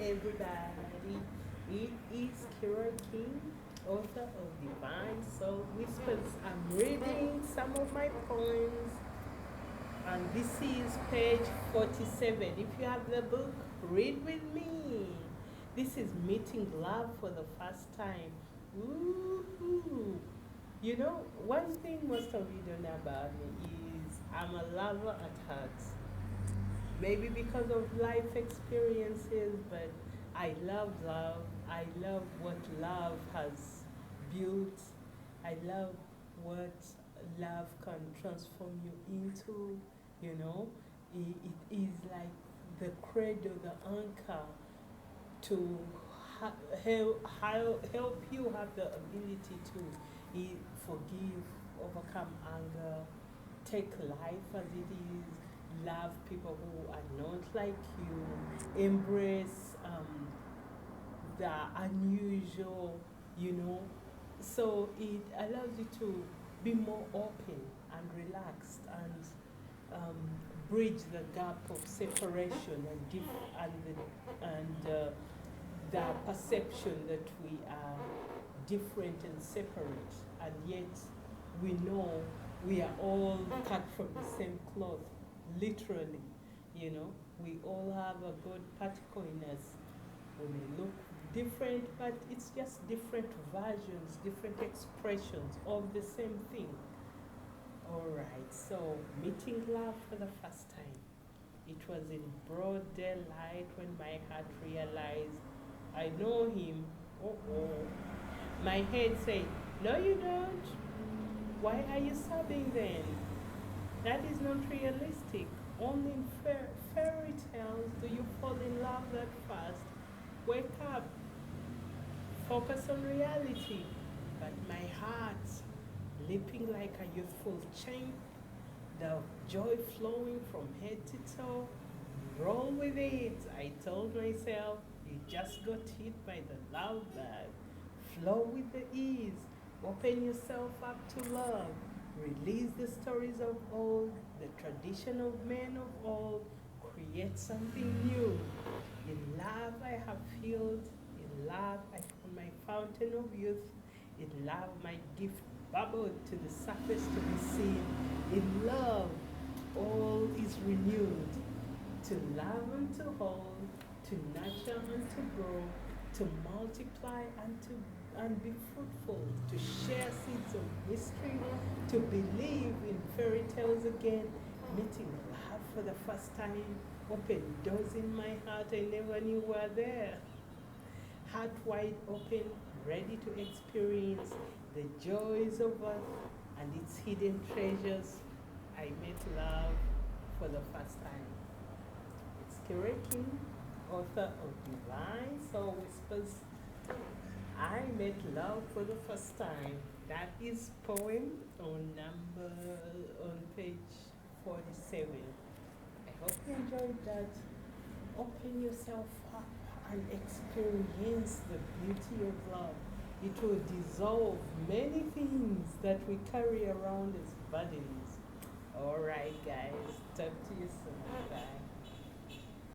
everybody. It is Keroy King, author of Divine Soul Whispers. I'm reading some of my poems, and this is page 47. If you have the book, read with me. This is Meeting Love for the First Time. Woo-hoo. You know, one thing most of you don't know about me is I'm a lover at heart. Maybe because of life experiences, but I love love. I love what love has built. I love what love can transform you into, you know. It is like the cradle, the anchor to help you have the ability to forgive, overcome anger, take life as it is, love people who are not like you, embrace the unusual, you know. So it allows you to be more open and relaxed and bridge the gap of separation and the perception that we are different and separate, and yet we know we are all cut from the same cloth, literally. You know, we all have a good particle in us. We may look different, but it's just different versions, different expressions of the same thing. All right, so meeting love for the first time. It was in broad daylight when my heart realized I know him. Oh. My head said, no you don't. Why are you sobbing then? That is not realistic. Only in fairy tales do you fall in love that fast. Wake up. Focus on reality. But my heart, leaping like a youthful champ, the joy flowing from head to toe. Roll with it, I told myself. You just got hit by the love bag. Flow with the ease. Open yourself up to love. Release the stories of old, the tradition of men of old. Create something new. In love I have healed. In love I found my fountain of youth. In love my gift bubbled to the surface to be seen. In love all is renewed. To love and to hold, to nurture and to grow, to multiply and be fruitful, to share seeds of mystery, to believe in fairy tales again, meeting love for the first time, open doors in my heart I never knew were there. Heart wide open, ready to experience the joys of earth and its hidden treasures. I met love for the first time. It's Keroy King, author of Divine Soul Whispers. I met love for the first time. That is poem on page 47. I hope you enjoyed that. Open yourself up and experience the beauty of love. It will dissolve many things that we carry around as burdens. All right, guys. Talk to you soon. Bye.